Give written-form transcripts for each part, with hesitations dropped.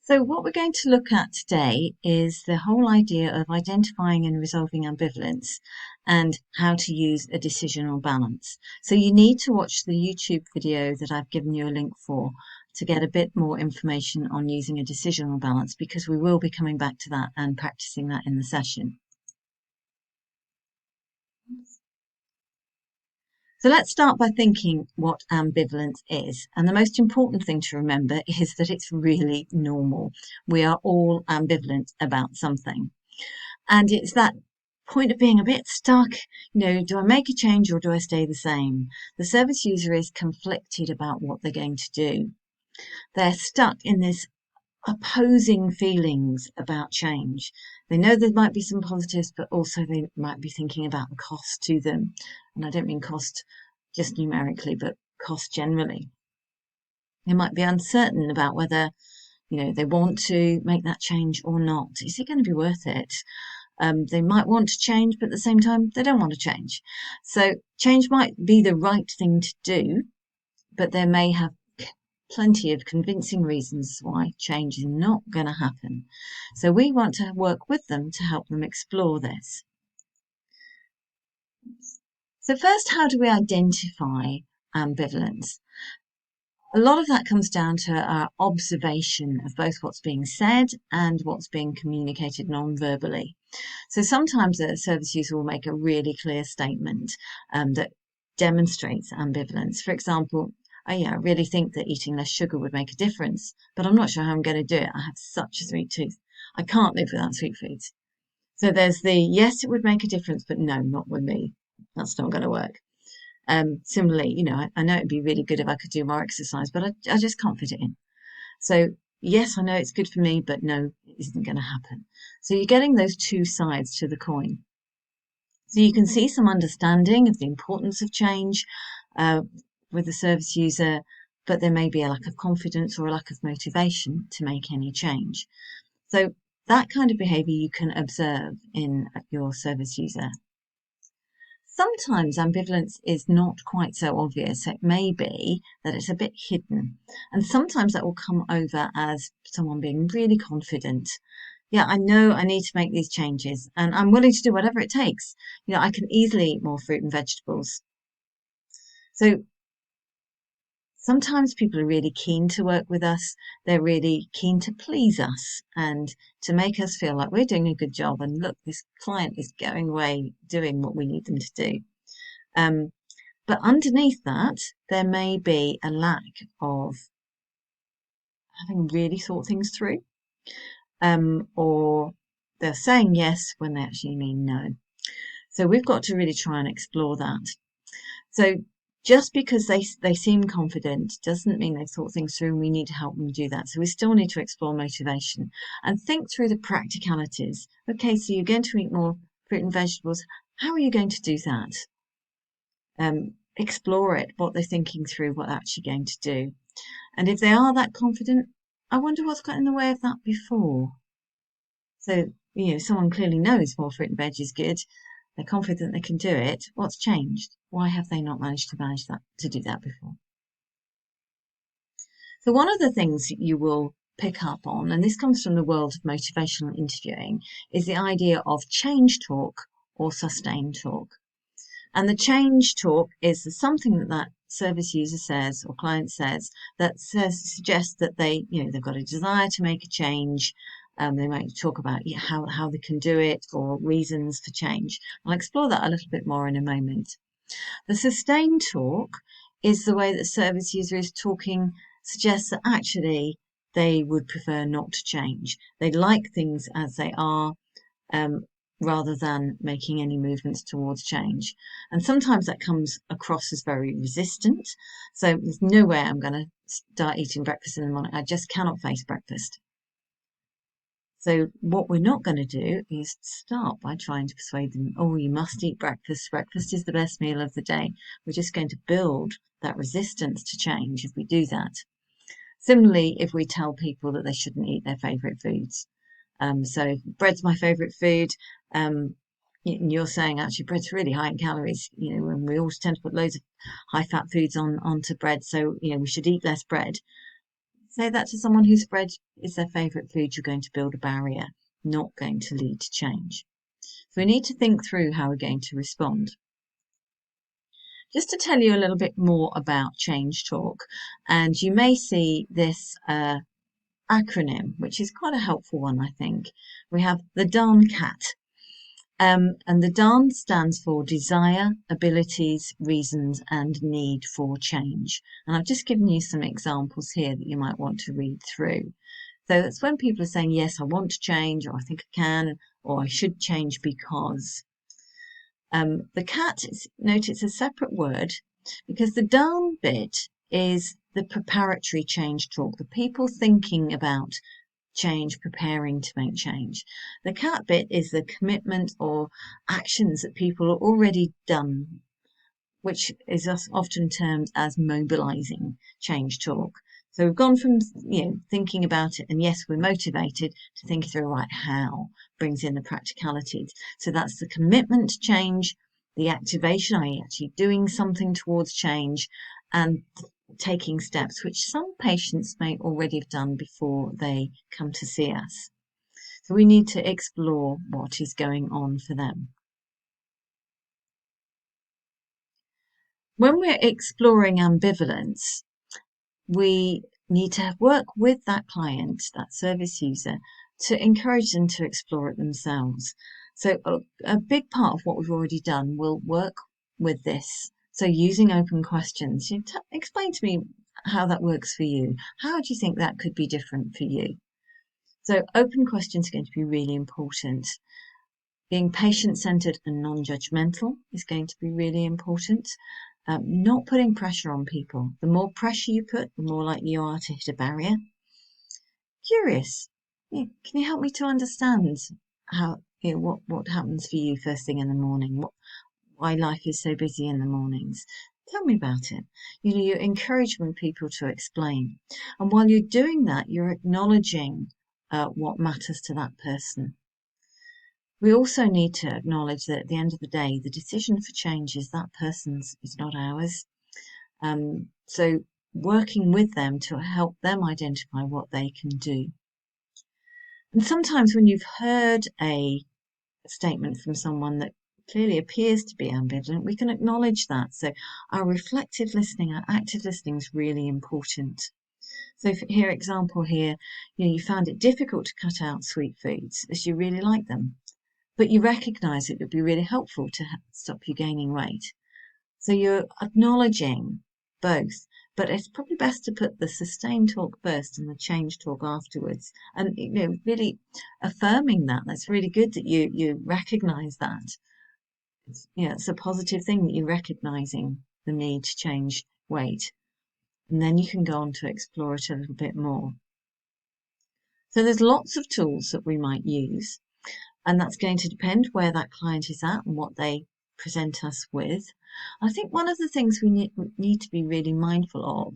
So what we're going to look at today is the whole idea of identifying and resolving ambivalence and how to use a decisional balance. So you need to watch the YouTube video that I've given you a link for to get a bit more information on using a decisional balance, because we will be coming back to that and practicing that in the session. So let's start by thinking what ambivalence is. And the most important thing to remember is that it's really normal. We are all ambivalent about something. And it's that point of being a bit stuck, do I make a change or do I stay the same? The service user is conflicted about what they're going to do. They're stuck in this opposing feelings about change. They know there might be some positives, but also they might be thinking about the cost to them. And I don't mean cost just numerically, but cost generally. They might be uncertain about whether, they want to make that change or not. Is it going to be worth it? They might want to change, but at the same time, they don't want to change. So change might be the right thing to do, but they may have plenty of convincing reasons why change is not going to happen. So we want to work with them to help them explore this. So first, how do we identify ambivalence? A lot of that comes down to our observation of both what's being said and what's being communicated non-verbally. So sometimes a service user will make a really clear statement that demonstrates ambivalence. For example, oh yeah, I really think that eating less sugar would make a difference, but I'm not sure how I'm going to do it. I have such a sweet tooth. I can't live without sweet foods. So there's the, yes, it would make a difference, but no, not with me. That's not going to work. Similarly, I know it'd be really good if I could do more exercise, but I just can't fit it in. So yes, I know it's good for me, but no, it isn't going to happen. So you're getting those two sides to the coin. So you can see some understanding of the importance of change with the service user, but there may be a lack of confidence or a lack of motivation to make any change. So that kind of behaviour you can observe in your service user. Sometimes ambivalence is not quite so obvious. It may be that it's a bit hidden. And sometimes that will come over as someone being really confident. Yeah, I know I need to make these changes and I'm willing to do whatever it takes. I can easily eat more fruit and vegetables. So sometimes people are really keen to work with us. They're really keen to please us and to make us feel like we're doing a good job. And look, this client is going away doing what we need them to do. But underneath that, there may be a lack of having really thought things through, or they're saying yes when they actually mean no. So we've got to really try and explore that. So just because they seem confident doesn't mean they've thought things through, and we need to help them do that. So we still need to explore motivation and think through the practicalities. Okay, so you're going to eat more fruit and vegetables. How are you going to do that? Explore it, what they're thinking through, what they're actually going to do. And if they are that confident, I wonder what's got in the way of that before. So, someone clearly knows more fruit and veg is good. They're confident they can do it. What's changed? Why have they not managed to do that before? So one of the things you will pick up on, and this comes from the world of motivational interviewing, is the idea of change talk or sustained talk. And the change talk is something that service user says or client says that suggests that they've got a desire to make a change. They might talk about how they can do it or reasons for change. I'll explore that a little bit more in a moment. The sustained talk is the way that the service user is talking, suggests that actually they would prefer not to change. They like things as they are, rather than making any movements towards change. And sometimes that comes across as very resistant. So there's no way I'm going to start eating breakfast in the morning. I just cannot face breakfast. So what we're not going to do is start by trying to persuade them, oh, you must eat breakfast. Breakfast is the best meal of the day. We're just going to build that resistance to change if we do that. Similarly, if we tell people that they shouldn't eat their favourite foods. So bread's my favourite food. You're saying actually bread's really high in calories, and we always tend to put loads of high fat foods onto bread. So, we should eat less bread. Say that to someone whose bread is their favourite food, you're going to build a barrier, not going to lead to change. So we need to think through how we're going to respond. Just to tell you a little bit more about change talk, and you may see this acronym, which is quite a helpful one, I think. We have the DAN CAT. And the DAN stands for desire, abilities, reasons, and need for change. And I've just given you some examples here that you might want to read through. So that's when people are saying, yes, I want to change, or I think I can, or I should change because. The CAT, note it's a separate word, because the DAN bit is the preparatory change talk, the people thinking about change, preparing to make change. The CAT bit is the commitment or actions that people are already done, which is often termed as mobilizing change talk. So we've gone from thinking about it, and yes, we're motivated, to thinking through right how, brings in the practicalities. So that's the commitment to change, the activation, i.e. actually doing something towards change, and taking steps, which some patients may already have done before they come to see us. So we need to explore what is going on for them. When we're exploring ambivalence, we need to work with that client, that service user, to encourage them to explore it themselves. So a big part of what we've already done will work with this. So using open questions, explain to me how that works for you. How do you think that could be different for you? So open questions are going to be really important. Being patient-centered and non-judgmental is going to be really important. Not putting pressure on people. The more pressure you put, the more likely you are to hit a barrier. Curious. Can you help me to understand how what happens for you first thing in the morning? Why life is so busy in the mornings? Tell me about it. You're encouraging people to explain. And while you're doing that, you're acknowledging what matters to that person. We also need to acknowledge that at the end of the day, the decision for change is that person's, is not ours. So working with them to help them identify what they can do. And sometimes when you've heard a statement from someone that clearly appears to be ambivalent, we can acknowledge that. So our reflective listening, our active listening is really important. So here, example here, you found it difficult to cut out sweet foods as you really like them, but you recognise it would be really helpful to stop you gaining weight. So you're acknowledging both, but it's probably best to put the sustained talk first and the change talk afterwards. And really affirming that. That's really good that you recognise that. It's a positive thing that you're recognising the need to change weight. And then you can go on to explore it a little bit more. So there's lots of tools that we might use, and that's going to depend where that client is at and what they present us with. I think one of the things we need to be really mindful of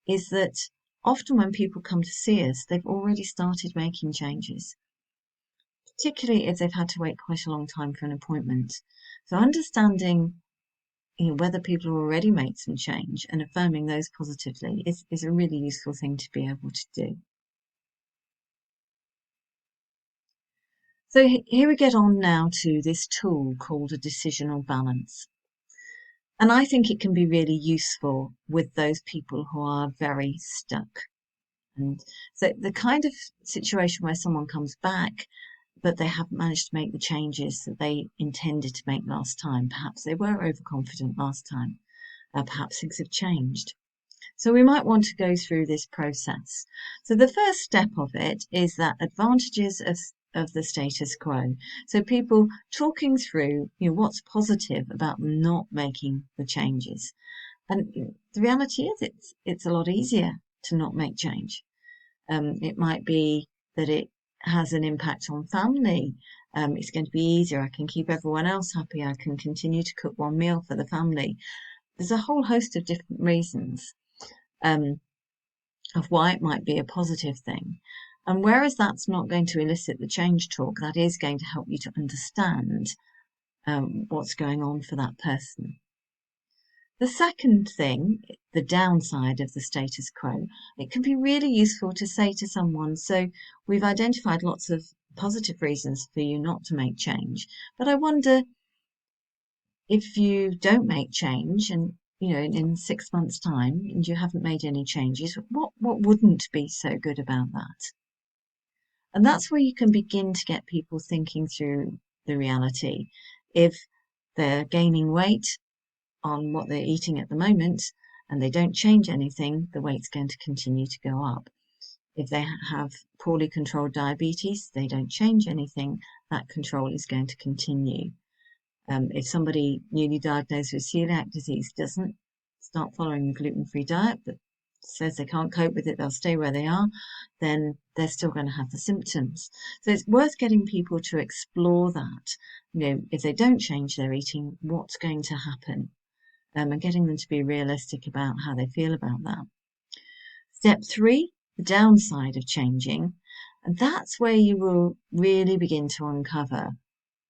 is that often when people come to see us, they've already started making changes, particularly if they've had to wait quite a long time for an appointment. So understanding whether people have already made some change and affirming those positively is a really useful thing to be able to do. So here we get on now to this tool called a decisional balance. And I think it can be really useful with those people who are very stuck. And so the kind of situation where someone comes back, but they haven't managed to make the changes that they intended to make last time. Perhaps they were overconfident last time. Perhaps things have changed. So we might want to go through this process. So the first step of it is that advantages of the status quo. So people talking through what's positive about not making the changes. And the reality is it's a lot easier to not make change. It might be that it has an impact on family. It's going to be easier. I can keep everyone else happy. I can continue to cook one meal for the family. There's a whole host of different reasons of why it might be a positive thing. And whereas that's not going to elicit the change talk, that is going to help you to understand what's going on for that person. The second thing, the downside of the status quo, it can be really useful to say to someone, so we've identified lots of positive reasons for you not to make change, but I wonder if you don't make change and in 6 months' time and you haven't made any changes, what wouldn't be so good about that? And that's where you can begin to get people thinking through the reality. If they're gaining weight on what they're eating at the moment and they don't change anything, the weight's going to continue to go up. If they have poorly controlled diabetes, they don't change anything, that control is going to continue. If somebody newly diagnosed with celiac disease doesn't start following the gluten-free diet, but says they can't cope with it, they'll stay where they are, then they're still going to have the symptoms. So it's worth getting people to explore that. If they don't change their eating, what's going to happen? And getting them to be realistic about how they feel about that. Step 3, the downside of changing. And that's where you will really begin to uncover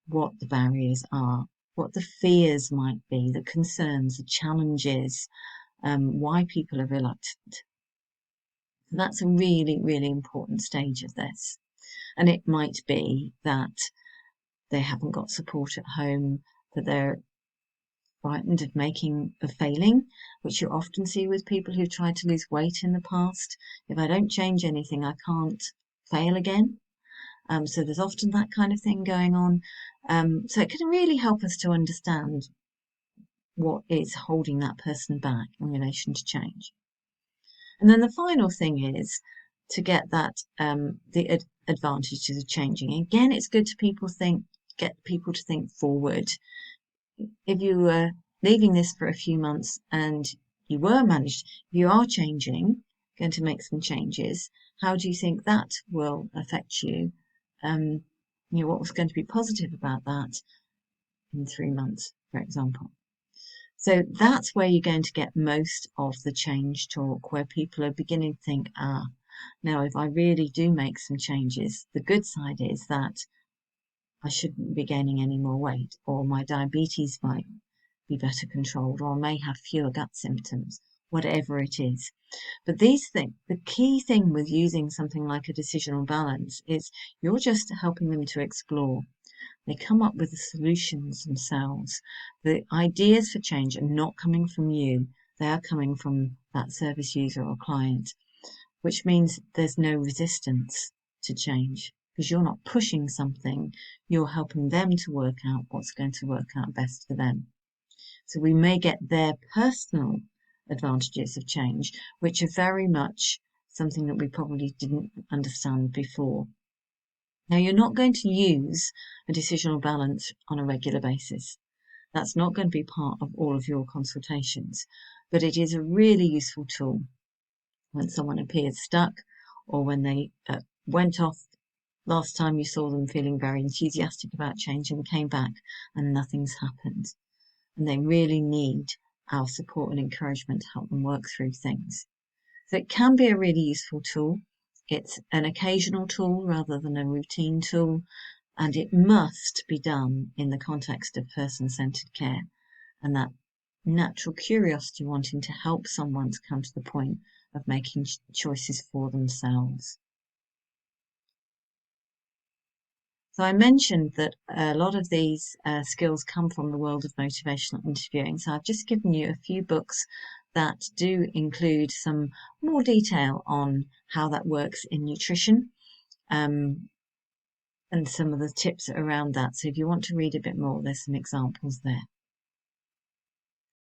what the barriers are, what the fears might be, the concerns, the challenges, why people are reluctant. So that's a really, really important stage of this. And it might be that they haven't got support at home, that they're frightened of failing, which you often see with people who've tried to lose weight in the past. If I don't change anything, I can't fail again. So there's often that kind of thing going on. So it can really help us to understand what is holding that person back in relation to change. And then the final thing is to get that the advantages of changing. Again, it's good to get people to think forward. If you were leaving this for a few months and you are changing, going to make some changes, how do you think that will affect you? What was going to be positive about that in 3 months, for example? So that's where you're going to get most of the change talk, where people are beginning to think, now if I really do make some changes, the good side is that I shouldn't be gaining any more weight, or my diabetes might be better controlled, or I may have fewer gut symptoms, whatever it is. But the key thing with using something like a decisional balance is you're just helping them to explore. They come up with the solutions themselves. The ideas for change are not coming from you. They are coming from that service user or client, which means there's no resistance to change because you're not pushing something. You're helping them to work out what's going to work out best for them. So we may get their personal advantages of change, which are very much something that we probably didn't understand before. Now, you're not going to use a decisional balance on a regular basis. That's not going to be part of all of your consultations, but it is a really useful tool when someone appears stuck or when they went off last time you saw them feeling very enthusiastic about change and came back and nothing's happened. And they really need our support and encouragement to help them work through things. So it can be a really useful tool. It's an occasional tool rather than a routine tool, and it must be done in the context of person-centered care and that natural curiosity wanting to help someone to come to the point of making choices for themselves. So I mentioned that a lot of these skills come from the world of motivational interviewing. So I've just given you a few books that do include some more detail on how that works in nutrition and some of the tips around that. So if you want to read a bit more, there's some examples there.